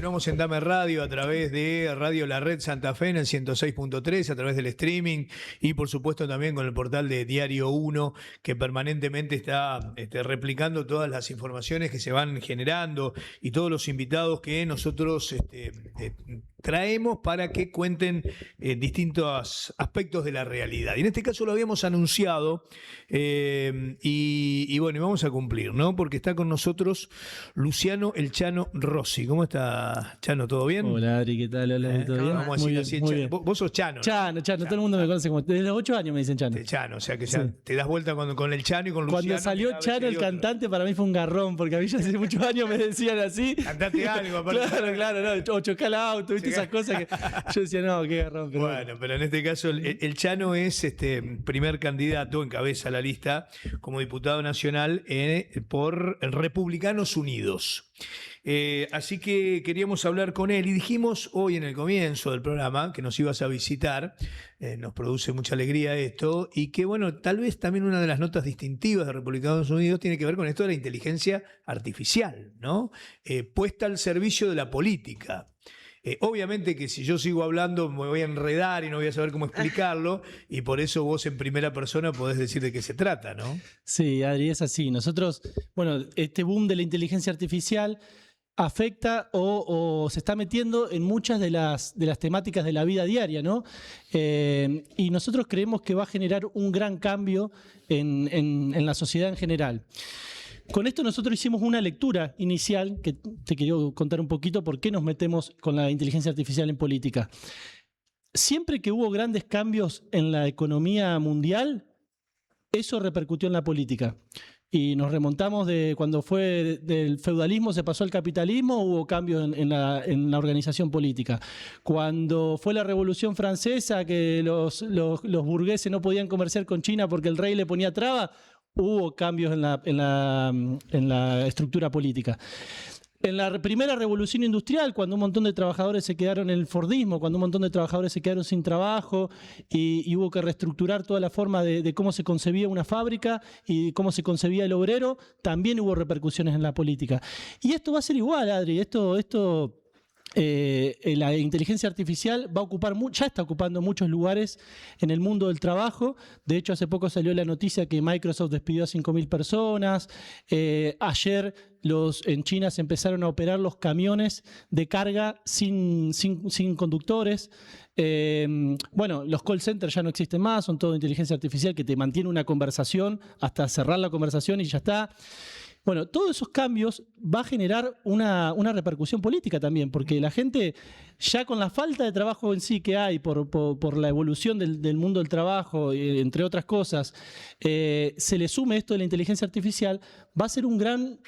Continuamos en Dame Radio a través de Radio La Red Santa Fe en el 106.3, a través del streaming y por supuesto también con el portal de Diario 1 que permanentemente está replicando todas las informaciones que se van generando y todos los invitados que nosotros traemos para que cuenten distintos aspectos de la realidad. Y en este caso lo habíamos anunciado y bueno, vamos a cumplir, ¿no? Porque está con nosotros Luciano El Chano Rossi. ¿Cómo está, Chano? ¿Todo bien? Hola, Adri, ¿qué tal? Hola, ¿todo bien? Vamos a decir así, muy bien. Vos sos Chano. Chano, todo el mundo me conoce como... Desde los 8 años me dicen Chano. Chano, o sea que ya te das vuelta con el Chano y con Luciano. Cuando salió Chano, el cantante, para mí fue un garrón, porque a mí ya hace muchos años me decían así. Cantate algo, aparte. Claro, no, o chocar el auto, ¿viste? Esas cosas que yo decía, no, qué garrón. Pero bueno, pero en este caso el Chano es primer candidato, encabeza la lista como diputado nacional por Republicanos Unidos. Así que queríamos hablar con él y dijimos hoy en el comienzo del programa que nos ibas a visitar, nos produce mucha alegría esto y que bueno, tal vez también una de las notas distintivas de Republicanos Unidos tiene que ver con esto de la inteligencia artificial, ¿no? Puesta al servicio de la política. Obviamente que si yo sigo hablando me voy a enredar y no voy a saber cómo explicarlo y por eso vos en primera persona podés decir de qué se trata, ¿no? Sí, Adri, es así. Nosotros, bueno, este boom de la inteligencia artificial afecta o se está metiendo en muchas de las temáticas de la vida diaria, ¿no? Y nosotros creemos que va a generar un gran cambio en la sociedad en general. Con esto nosotros hicimos una lectura inicial, que te quería contar un poquito por qué nos metemos con la inteligencia artificial en política. Siempre que hubo grandes cambios en la economía mundial, eso repercutió en la política. Y nos remontamos de cuando fue del feudalismo se pasó al capitalismo, hubo cambios en la organización política. Cuando fue la Revolución Francesa, que los burgueses no podían comerciar con China porque el rey le ponía traba, hubo cambios en la estructura política. En la primera revolución industrial, cuando un montón de trabajadores se quedaron en el Fordismo, cuando un montón de trabajadores se quedaron sin trabajo y hubo que reestructurar toda la forma de cómo se concebía una fábrica y cómo se concebía el obrero, también hubo repercusiones en la política. Y esto va a ser igual, Adri. La inteligencia artificial va a ocupar, ya está ocupando muchos lugares en el mundo del trabajo. De hecho, hace poco salió la noticia que Microsoft despidió a 5.000 personas. Ayer en China se empezaron a operar los camiones de carga sin conductores. Bueno, los call centers ya no existen más, son todo inteligencia artificial que te mantiene una conversación hasta cerrar la conversación y ya está. Bueno, todos esos cambios va a generar una repercusión política también, porque la gente, ya con la falta de trabajo en sí que hay por la evolución del mundo del trabajo, entre otras cosas, se le sume esto de la inteligencia artificial, va a ser un gran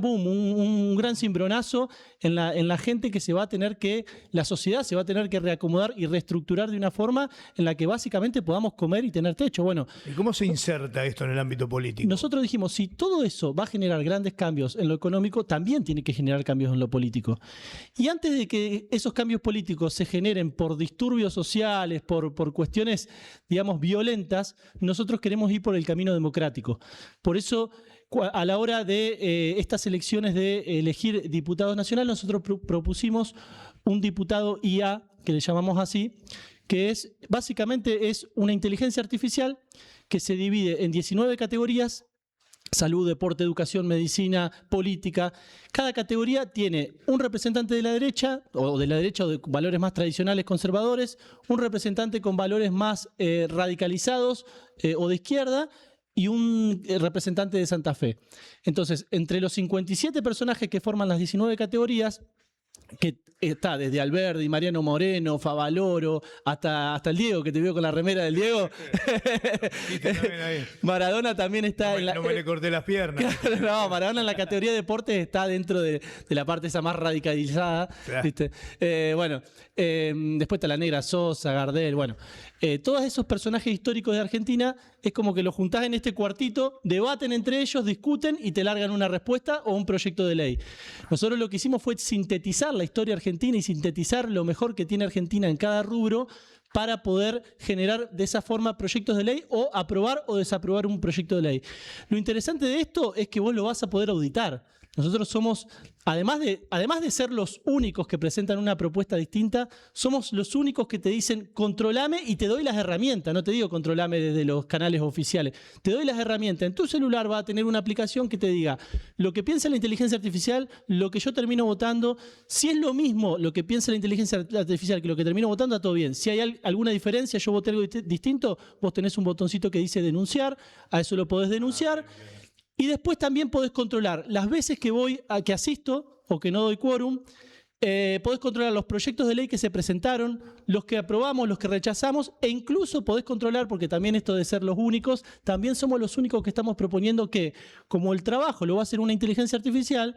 boom, un gran cimbronazo en la gente que la sociedad se va a tener que reacomodar y reestructurar de una forma en la que básicamente podamos comer y tener techo. Bueno, ¿y cómo se inserta esto en el ámbito político? Nosotros dijimos, si todo eso va a generar grandes cambios en lo económico, también tiene que generar cambios en lo político. Y antes de que esos cambios políticos se generen por disturbios sociales, por cuestiones, digamos, violentas, nosotros queremos ir por el camino democrático. Por eso, a la hora de estas elecciones de elegir diputados nacionales, nosotros propusimos un diputado IA, que le llamamos así, que básicamente es una inteligencia artificial que se divide en 19 categorías: salud, deporte, educación, medicina, política. Cada categoría tiene un representante de la derecha o de valores más tradicionales conservadores, un representante con valores más radicalizados o de izquierda, y un representante de Santa Fe. Entonces, entre los 57 personajes que forman las 19 categorías, que está desde Alberdi, Mariano Moreno, Favaloro, hasta el Diego, que te veo con la remera del Diego. Maradona también está no me le corté las piernas. No, Maradona en la categoría de deportes está dentro de la parte esa más radicalizada. Claro. ¿Viste? Después está la Negra Sosa, Gardel, bueno. Todos esos personajes históricos de Argentina es como que los juntás en este cuartito, debaten entre ellos, discuten y te largan una respuesta o un proyecto de ley. Nosotros lo que hicimos fue sintetizar la historia argentina y sintetizar lo mejor que tiene Argentina en cada rubro para poder generar de esa forma proyectos de ley o aprobar o desaprobar un proyecto de ley. Lo interesante de esto es que vos lo vas a poder auditar. Nosotros somos, además de ser los únicos que presentan una propuesta distinta, somos los únicos que te dicen controlame y te doy las herramientas. No te digo controlame desde los canales oficiales. Te doy las herramientas. En tu celular va a tener una aplicación que te diga lo que piensa la inteligencia artificial, lo que yo termino votando. Si es lo mismo lo que piensa la inteligencia artificial que lo que termino votando, está todo bien. Si hay alguna diferencia, yo voté algo distinto, vos tenés un botoncito que dice denunciar, a eso lo podés denunciar. Y después también podés controlar las veces que asisto o que no doy quórum. Podés controlar los proyectos de ley que se presentaron, los que aprobamos, los que rechazamos, e incluso podés controlar, porque también esto de ser los únicos, también somos los únicos que estamos proponiendo que, como el trabajo lo va a hacer una inteligencia artificial,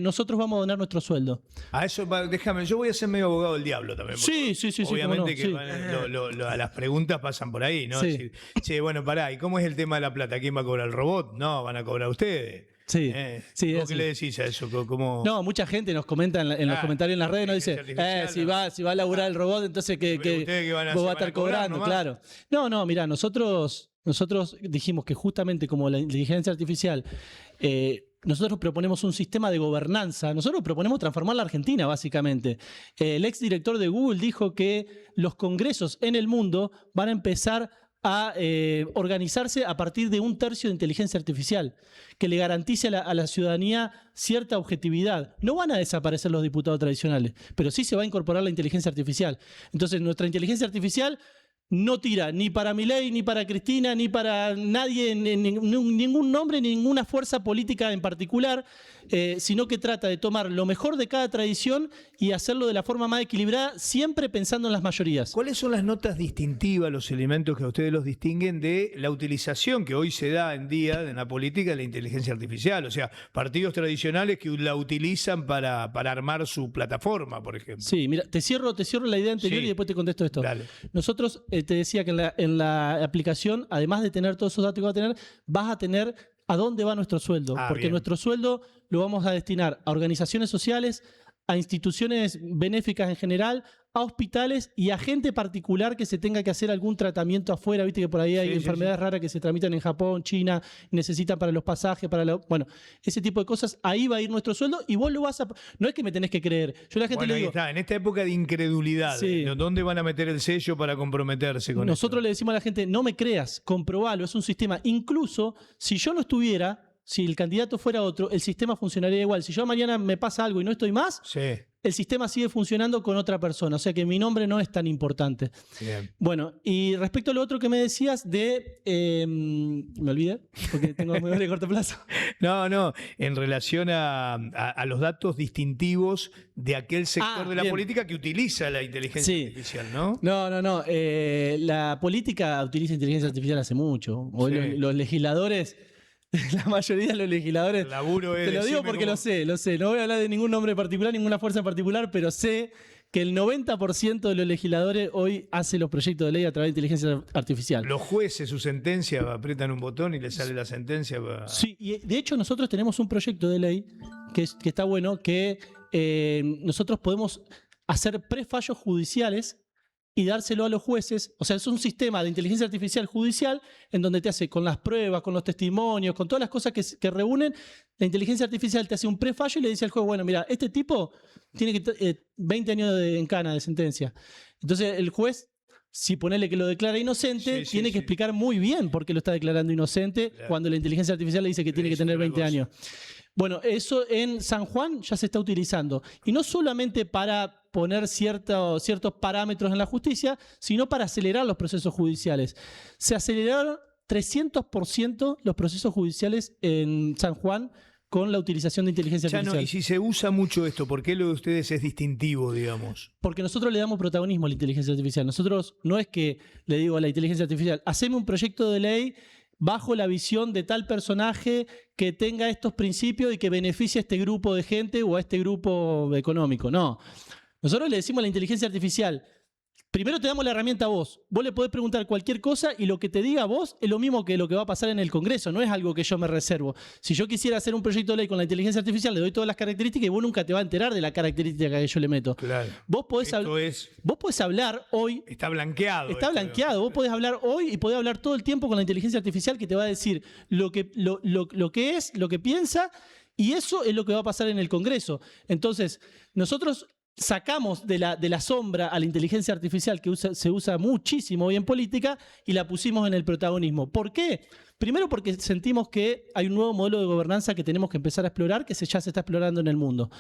nosotros vamos a donar nuestro sueldo. A eso, déjame, yo voy a ser medio abogado del diablo también. Sí. Obviamente no, que sí. las preguntas pasan por ahí, ¿no? Sí. Decir, che, bueno, pará, ¿y cómo es el tema de la plata? ¿Quién va a cobrar el robot? No, van a cobrar ustedes. Sí, sí, ¿Vos qué le decís a eso? ¿Cómo? No, mucha gente nos comenta en los comentarios en las redes, nos dice, si va a laburar el robot, entonces vos vas a estar cobrando, claro. No, mirá, nosotros dijimos que justamente como la inteligencia artificial, nosotros proponemos un sistema de gobernanza, nosotros proponemos transformar la Argentina, básicamente. El exdirector de Google dijo que los congresos en el mundo van a empezar a organizarse a partir de 1/3 de inteligencia artificial, que le garantice a la ciudadanía cierta objetividad. No van a desaparecer los diputados tradicionales, pero sí se va a incorporar la inteligencia artificial. Entonces, nuestra inteligencia artificial no tira ni para Milei, ni para Cristina, ni para nadie, ningún nombre, ninguna fuerza política en particular, sino que trata de tomar lo mejor de cada tradición y hacerlo de la forma más equilibrada, siempre pensando en las mayorías. ¿Cuáles son las notas distintivas, los elementos que a ustedes los distinguen de la utilización que hoy se da en día en la política de la inteligencia artificial? O sea, partidos tradicionales que la utilizan para armar su plataforma, por ejemplo. Sí, mira, te cierro la idea anterior y después te contesto esto. Dale. Nosotros te decía que en la aplicación, además de tener todos esos datos que vas a tener, vas a tener a dónde va nuestro sueldo. Porque bien. Nuestro sueldo lo vamos a destinar a organizaciones sociales, a instituciones benéficas en general, a hospitales y a gente particular que se tenga que hacer algún tratamiento afuera. Viste que por ahí hay enfermedades raras que se tramitan en Japón, China, necesitan para los pasajes, bueno, ese tipo de cosas. Ahí va a ir nuestro sueldo y vos lo vas a... No es que me tenés que creer. Yo a la gente le digo... Ahí está, en esta época de incredulidad, ¿dónde van a meter el sello para comprometerse con Nosotros esto? le decimos a la gente, no me creas, comprobalo, es un sistema. Incluso si yo no estuviera, si el candidato fuera otro, el sistema funcionaría igual. Si yo mañana me pasa algo y no estoy más, el sistema sigue funcionando con otra persona. O sea que mi nombre no es tan importante. Bien. Bueno, y respecto a lo otro que me decías de... me olvidé, porque tengo memoria de corto plazo. No, en relación a los datos distintivos de aquel sector de la política que utiliza la inteligencia artificial, ¿no? No. La política utiliza inteligencia artificial hace mucho. Hoy los legisladores... La mayoría de los legisladores... El laburo te lo digo porque lo sé. No voy a hablar de ningún nombre particular, ninguna fuerza en particular, pero sé que el 90% de los legisladores hoy hace los proyectos de ley a través de inteligencia artificial. Los jueces, su sentencia, aprietan un botón y le sale la sentencia. Sí, y de hecho nosotros tenemos un proyecto de ley que está bueno, que nosotros podemos hacer prefallos judiciales y dárselo a los jueces. O sea, es un sistema de inteligencia artificial judicial en donde te hace con las pruebas, con los testimonios, con todas las cosas que reúnen, la inteligencia artificial te hace un prefallo y le dice al juez, bueno, mira, este tipo tiene 20 años en cana de sentencia. Entonces el juez, si ponele que lo declara inocente, tiene que explicar muy bien por qué lo está declarando inocente cuando la inteligencia artificial le dice que tiene que tener 20 años. Bueno, eso en San Juan ya se está utilizando. Y no solamente para poner ciertos parámetros en la justicia, sino para acelerar los procesos judiciales. Se aceleraron 300% los procesos judiciales en San Juan con la utilización de inteligencia artificial. Y si se usa mucho esto, ¿por qué lo de ustedes es distintivo, digamos? Porque nosotros le damos protagonismo a la inteligencia artificial. Nosotros no es que le digo a la inteligencia artificial, haceme un proyecto de ley bajo la visión de tal personaje que tenga estos principios y que beneficie a este grupo de gente o a este grupo económico. No. Nosotros le decimos a la inteligencia artificial, primero te damos la herramienta a vos. Vos le podés preguntar cualquier cosa y lo que te diga a vos es lo mismo que lo que va a pasar en el Congreso. No es algo que yo me reservo. Si yo quisiera hacer un proyecto de ley con la inteligencia artificial, le doy todas las características y vos nunca te vas a enterar de la característica que yo le meto. Claro. Vos podés hablar hoy... Está blanqueado. Está blanqueado. Vos podés hablar hoy y podés hablar todo el tiempo con la inteligencia artificial que te va a decir lo que es, lo que piensa Y eso es lo que va a pasar en el Congreso. Entonces, nosotros sacamos de la sombra a la inteligencia artificial que se usa muchísimo hoy en política y la pusimos en el protagonismo. ¿Por qué? Primero porque sentimos que hay un nuevo modelo de gobernanza que tenemos que empezar a explorar, que ya se está explorando en el mundo.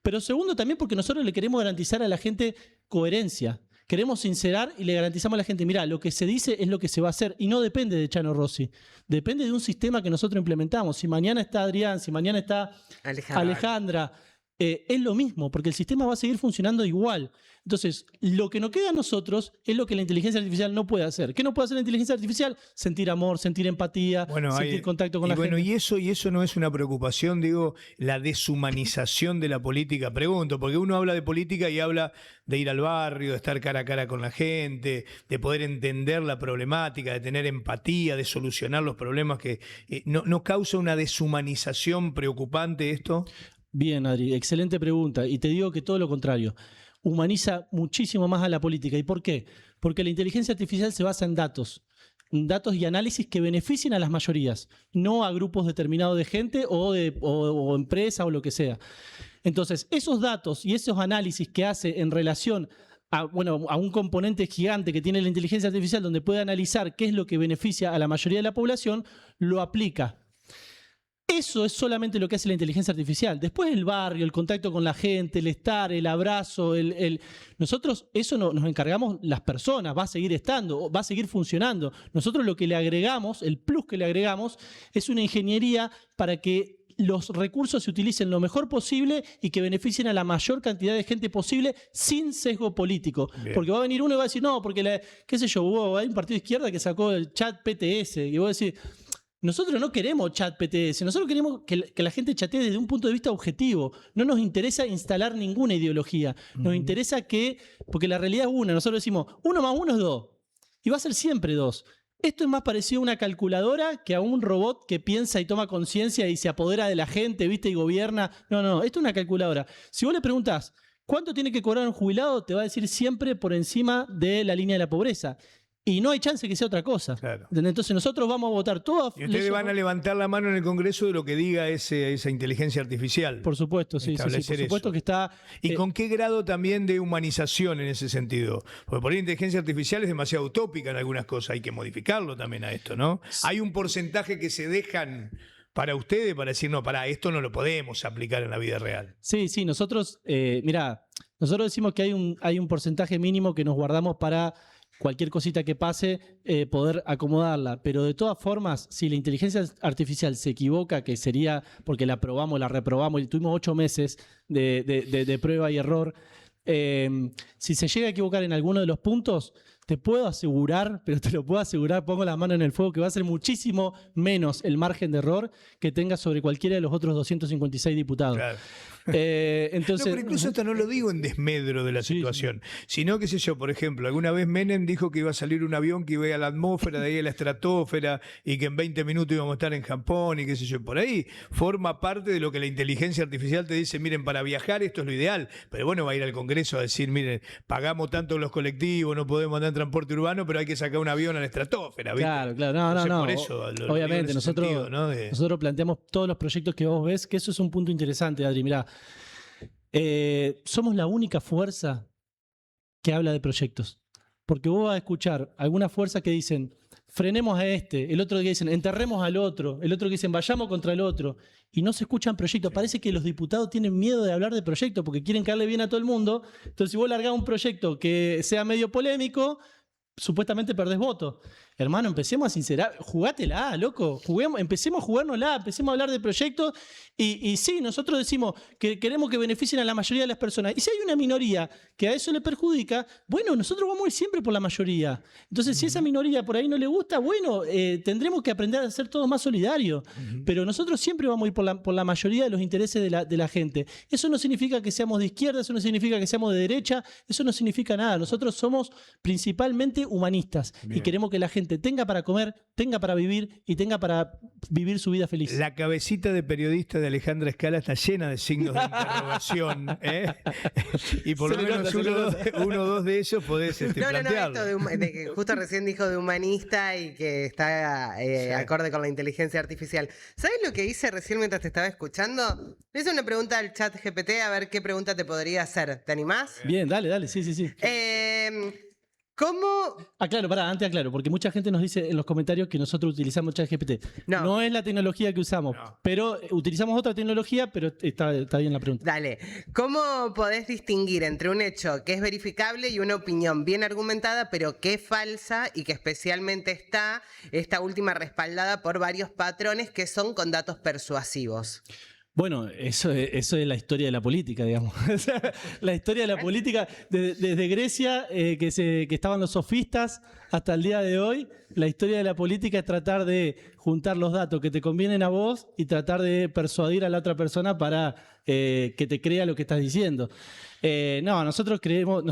Pero segundo también porque nosotros le queremos garantizar a la gente coherencia. Queremos sincerar y le garantizamos a la gente, mira, lo que se dice es lo que se va a hacer y no depende de Chano Rossi. Depende de un sistema que nosotros implementamos. Si mañana está Adrián, si mañana está Alejandra, es lo mismo, porque el sistema va a seguir funcionando igual. Entonces, lo que nos queda a nosotros es lo que la inteligencia artificial no puede hacer. ¿Qué no puede hacer la inteligencia artificial? Sentir amor, sentir empatía, sentir contacto con la gente. Y eso no es una preocupación, digo, la deshumanización de la política. Pregunto, porque uno habla de política y habla de ir al barrio, de estar cara a cara con la gente, de poder entender la problemática, de tener empatía, de solucionar los problemas que... ¿No causa una deshumanización preocupante esto? Bien, Adri, excelente pregunta. Y te digo que todo lo contrario. Humaniza muchísimo más a la política. ¿Y por qué? Porque la inteligencia artificial se basa en datos y análisis que beneficien a las mayorías, no a grupos determinados de gente o empresas o lo que sea. Entonces, esos datos y esos análisis que hace en relación a un componente gigante que tiene la inteligencia artificial donde puede analizar qué es lo que beneficia a la mayoría de la población, lo aplica. Eso es solamente lo que hace la inteligencia artificial. Después el barrio, el contacto con la gente, el estar, el abrazo, nosotros eso nos encargamos las personas, va a seguir estando, va a seguir funcionando. Nosotros lo que le agregamos, el plus que le agregamos, es una ingeniería para que los recursos se utilicen lo mejor posible y que beneficien a la mayor cantidad de gente posible sin sesgo político. Bien. Porque va a venir uno y va a decir, no, porque, qué sé yo, hay un partido de izquierda que sacó el chat PTS, y vos decís... Nosotros no queremos chat PTS, nosotros queremos que la gente chatee desde un punto de vista objetivo. No nos interesa instalar ninguna ideología. Nos interesa porque la realidad es una, nosotros decimos 1 más 1 es 2 y va a ser siempre 2. Esto es más parecido a una calculadora que a un robot que piensa y toma conciencia y se apodera de la gente, ¿viste? Y gobierna. No, esto es una calculadora. Si vos le preguntás ¿cuánto tiene que cobrar un jubilado? Te va a decir siempre por encima de la línea de la pobreza. Y no hay chance que sea otra cosa. Claro. Entonces nosotros vamos a votar todo. Y ustedes van a levantar la mano en el Congreso de lo que diga esa inteligencia artificial. Por supuesto, sí. Por supuesto que está. ¿Y con qué grado también de humanización en ese sentido? Porque por ahí la inteligencia artificial es demasiado utópica en algunas cosas. Hay que modificarlo también a esto, ¿no? Hay un porcentaje que se dejan para ustedes para decir, no, para esto no lo podemos aplicar en la vida real. Sí, nosotros, nosotros decimos que hay un porcentaje mínimo que nos guardamos para cualquier cosita que pase, poder acomodarla. Pero de todas formas, si la inteligencia artificial se equivoca, que sería porque la probamos, la reprobamos y tuvimos 8 meses de prueba y error, si se llega a equivocar en alguno de los puntos, te puedo asegurar, pero te lo puedo asegurar, pongo la mano en el fuego, que va a ser muchísimo menos el margen de error que tenga sobre cualquiera de los otros 256 diputados. Claro. Entonces, no, pero incluso esto no lo digo en desmedro de la situación, sino, qué sé yo, por ejemplo, alguna vez Menem dijo que iba a salir un avión que iba a la atmósfera, de ahí a la estratosfera, y que en 20 minutos íbamos a estar en Japón, y qué sé yo, por ahí forma parte de lo que la inteligencia artificial te dice, miren, para viajar esto es lo ideal, pero bueno, va a ir al Congreso a decir, miren, pagamos tanto los colectivos, no podemos andar en transporte urbano, pero hay que sacar un avión a la estratosfera, ¿viste? Claro, no. Por eso, obviamente, nosotros, sentido, ¿no? nosotros planteamos todos los proyectos que vos ves, que eso es un punto interesante, Adri, mirá. Somos la única fuerza que habla de proyectos. Porque vos vas a escuchar algunas fuerzas que dicen frenemos a este, el otro que dicen enterremos al otro, el otro que dicen vayamos contra el otro, y no se escuchan proyectos. Parece que los diputados tienen miedo de hablar de proyectos porque quieren caerle bien a todo el mundo. Entonces, si vos largás un proyecto que sea medio polémico, supuestamente perdés votos. Hermano, empecemos a sincerar, jugátela, loco, empecemos a jugárnosla, empecemos a hablar de proyectos y sí, nosotros decimos que queremos que beneficien a la mayoría de las personas. Y si hay una minoría que a eso le perjudica, bueno, nosotros vamos a ir siempre por la mayoría. Entonces, si esa minoría por ahí no le gusta, bueno, tendremos que aprender a ser todos más solidarios. Pero nosotros siempre vamos a ir por la mayoría de los intereses de la gente. Eso no significa que seamos de izquierda, eso no significa que seamos de derecha, eso no significa nada. Nosotros somos principalmente humanistas. Bien. Y queremos que la gente gente tenga para comer, tenga para vivir y tenga para vivir su vida feliz. La cabecita de periodista de Alejandra Escala está llena de signos de interrogación, ¿eh? Y por lo menos uno o dos de ellos podés plantearlo. Esto de que justo recién dijo de humanista y que está acorde con la inteligencia artificial. ¿Sabes lo que hice recién mientras te estaba escuchando? Le hice una pregunta al chat GPT a ver qué pregunta te podría hacer. ¿Te animás? Bien, dale, sí. ¿Cómo? Aclaro, antes aclaro, porque mucha gente nos dice en los comentarios que nosotros utilizamos ChatGPT. No es la tecnología que usamos, pero utilizamos otra tecnología, pero está bien la pregunta. Dale. ¿Cómo podés distinguir entre un hecho que es verificable y una opinión bien argumentada, pero que es falsa y que especialmente está esta última respaldada por varios patrones que son con datos persuasivos? Bueno, eso es la historia de la política, digamos. O sea, la historia de la política, desde Grecia, que estaban los sofistas, hasta el día de hoy, la historia de la política es tratar de juntar los datos que te convienen a vos y tratar de persuadir a la otra persona para que te crea lo que estás diciendo. Nosotros creemos,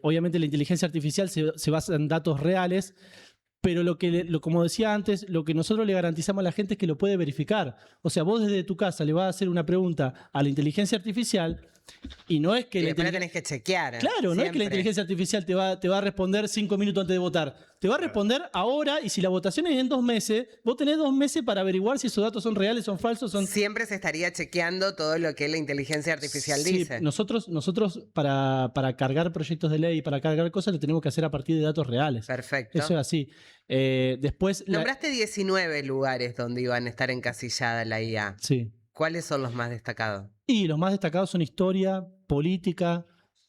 obviamente la inteligencia artificial se basa en datos reales, pero como decía antes, lo que nosotros le garantizamos a la gente es que lo puede verificar. O sea, vos desde tu casa le vas a hacer una pregunta a la inteligencia artificial y no es que... Y después la tenés que chequear. Claro, siempre. No es que la inteligencia artificial te va a responder 5 minutos antes de votar. Te va a responder ahora, y si la votación es en 2 meses, vos tenés 2 meses para averiguar si esos datos son reales, son falsos, son... Siempre se estaría chequeando todo lo que la inteligencia artificial dice. Nosotros para cargar proyectos de ley, para cargar cosas, lo tenemos que hacer a partir de datos reales. Perfecto. Eso es así. Después... Nombraste 19 lugares donde iban a estar encasillada la IA. Sí. ¿Cuáles son los más destacados? Y los más destacados son historia, política,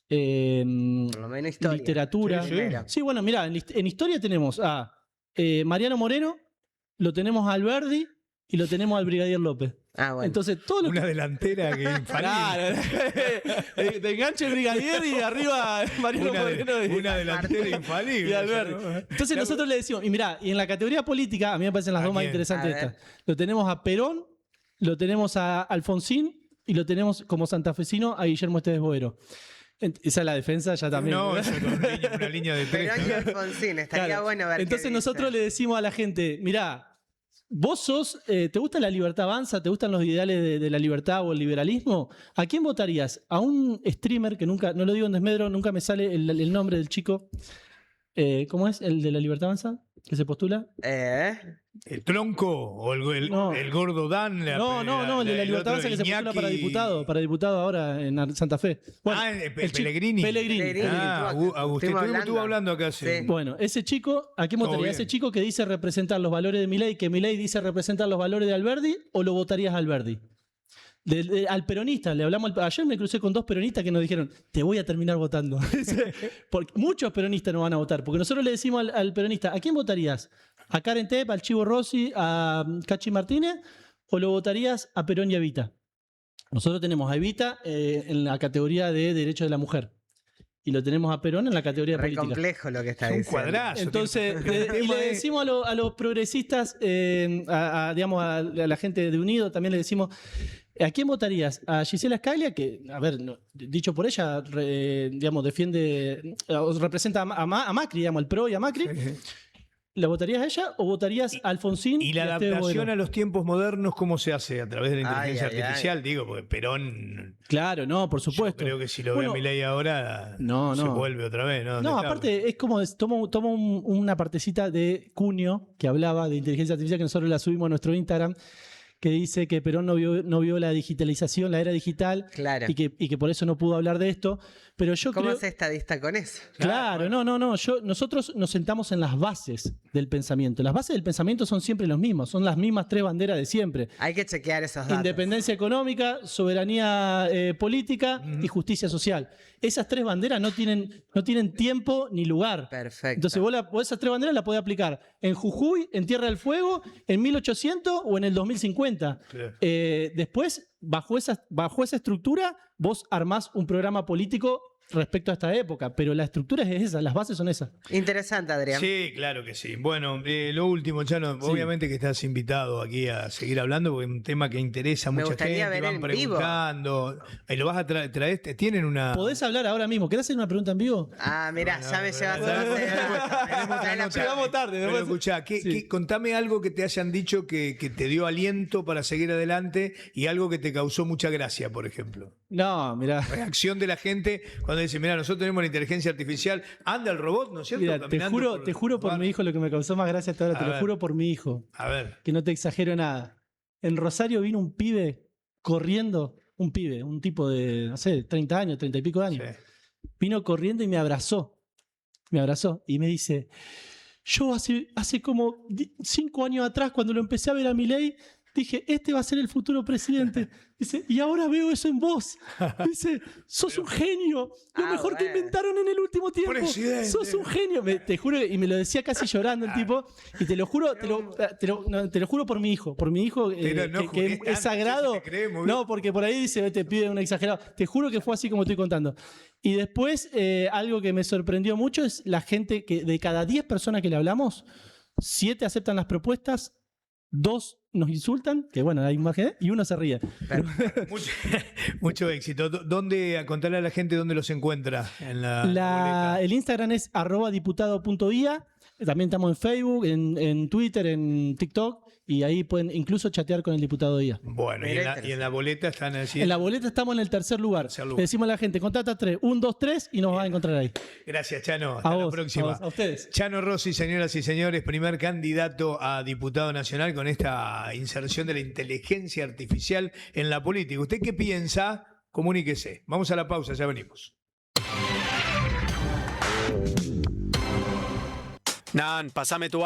por lo menos historia. literatura. Sí, bueno, mirá, en historia tenemos a Mariano Moreno, lo tenemos a Alberdi y lo tenemos al Brigadier López. Bueno. Entonces, todo lo Una delantera que es infalible. Claro, de enganche el Brigadier y arriba Mariano Moreno. Una delantera infalible. Y Alberdi. Entonces nosotros le decimos, y mirá, y en la categoría política, a mí me parecen las dos más interesantes de estas. Lo tenemos a Perón, lo tenemos a Alfonsín y lo tenemos como santafesino a Guillermo Esteves Boero. Esa es la defensa ya también. No, eso es una línea de 3. Perón y Alfonsín, estaría bueno ver. Entonces nosotros le decimos a la gente, mirá, vos ¿te gusta la libertad avanza? ¿Te gustan los ideales de la libertad o el liberalismo? ¿A quién votarías? ¿A un streamer que nunca, no lo digo en desmedro, nunca me sale el nombre del chico? ¿Cómo es? ¿El de la libertad avanza? ¿Que se postula? ¿El tronco o el gordo Dan? El de la libertad avanza que se postula para diputado ahora en Santa Fe. Bueno, Pellegrini. Agustín, estuvo hablando acá. Sí. Bueno, ese chico, ¿a quién votaría? ¿Ese chico que dice representar los valores de Milei, que Milei dice representar los valores de Alberdi, o lo votarías a Alberdi? Al peronista, le hablamos ayer me crucé con 2 peronistas que nos dijeron, te voy a terminar votando. Porque muchos peronistas no van a votar, porque nosotros le decimos al peronista, ¿a quién votarías? ¿A Karen Tepp, al Chivo Rossi, a Cachi Martínez, o lo votarías a Perón y a Evita? Nosotros tenemos a Evita en la categoría de derechos de la mujer. Y lo tenemos a Perón en la categoría política. Es complejo lo que está diciendo. Un cuadrazo. Entonces, y le decimos a los progresistas, a la gente de Unido, también le decimos, ¿a quién votarías? ¿A Gisela Scalia? Que, a ver, dicho por ella, defiende, representa a Macri, al PRO y a Macri. Sí. ¿La votarías a ella o votarías a Alfonsín? ¿Y la adaptación a los tiempos modernos cómo se hace? ¿A través de la inteligencia artificial? Digo, porque Perón... Claro, no, por supuesto. Yo creo que si lo ve a Milei ahora, se vuelve otra vez. No, aparte, es como, toma una partecita de Cunio, que hablaba de inteligencia artificial, que nosotros la subimos a nuestro Instagram, que dice que Perón no vio la digitalización, la era digital, claro. y que por eso no pudo hablar de esto. Pero yo ¿Cómo es estadista con eso? Claro, no. Nosotros nos sentamos en las bases del pensamiento. Las bases del pensamiento son siempre los mismos, son las mismas 3 banderas de siempre. Hay que chequear esos datos. Independencia económica, soberanía política y justicia social. Esas 3 banderas no tienen tiempo ni lugar. Perfecto. Entonces vos esas 3 banderas las podés aplicar en Jujuy, en Tierra del Fuego, en 1800 o en el 2050. Después, bajo esa estructura, vos armás un programa político respecto a esta época, pero la estructura es esa, las bases son esas. Interesante, Adrián. Sí, claro que sí. Bueno, lo último, Chano, Sí. obviamente que estás invitado aquí a seguir hablando porque es un tema que interesa a Me mucha gustaría gente, ver van en vivo. preguntando. Y lo vas a traer, tienen una... ¿Podés hablar ahora mismo? ¿Querés hacer una pregunta en vivo? Ah, mirá, ya me llevas Tenemos a otra nota. Llegamos tarde, Pero después- escuchá, Sí. contame algo que te hayan dicho que te dio aliento para seguir adelante y algo que te causó mucha gracia, por ejemplo. No, mirá. Reacción de la gente cuando dice, mira, nosotros tenemos la inteligencia artificial, anda el robot, ¿no es cierto? Mira, te Caminando juro por mi hijo lo que me causó más gracia hasta ahora, A te lo ver. juro por mi hijo, A ver. que no te exagero nada. En Rosario vino un pibe corriendo, un pibe, un tipo de, no sé, 30 años, 30 y pico de años. Sí. Vino corriendo y me abrazó y me dice, yo hace como 5 años atrás, cuando lo empecé a ver a Milei, dije, este va a ser el futuro presidente. Dice, y ahora veo eso en vos. Dice, sos un genio. Lo Ah, mejor que bueno. inventaron en el último tiempo. Presidente. Sos un genio. Te juro, y me lo decía casi llorando el tipo. Y te lo juro, te lo juro por mi hijo. Por mi hijo, Pero no que jugué es tanto, sagrado. sí se te cree, muy bien. No, porque por ahí dice, te pide un exagerado. Te juro que fue así como estoy contando. Y después, algo que me sorprendió mucho es la gente que de cada 10 personas que le hablamos, 7 aceptan las propuestas, 2 nos insultan, que bueno, hay más que, y 1 se ríe. Mucho, mucho éxito. ¿Dónde, a contarle a la gente dónde los encuentra? En la boleta? El Instagram es @diputado.ia. También estamos en Facebook, en Twitter, en TikTok, y ahí pueden incluso chatear con el diputado IA. Bueno, y en la boleta están así. En la boleta estamos en el tercer lugar. Le decimos a la gente, contacta 3, 1, 2, 3 y nos va a encontrar ahí. Gracias, Chano. Hasta A la vos, próxima. a ustedes. Chano Rossi, señoras y señores, primer candidato a diputado nacional con esta inserción de la inteligencia artificial en la política. ¿Usted qué piensa? Comuníquese. Vamos a la pausa, ya venimos. Nan, pasame tu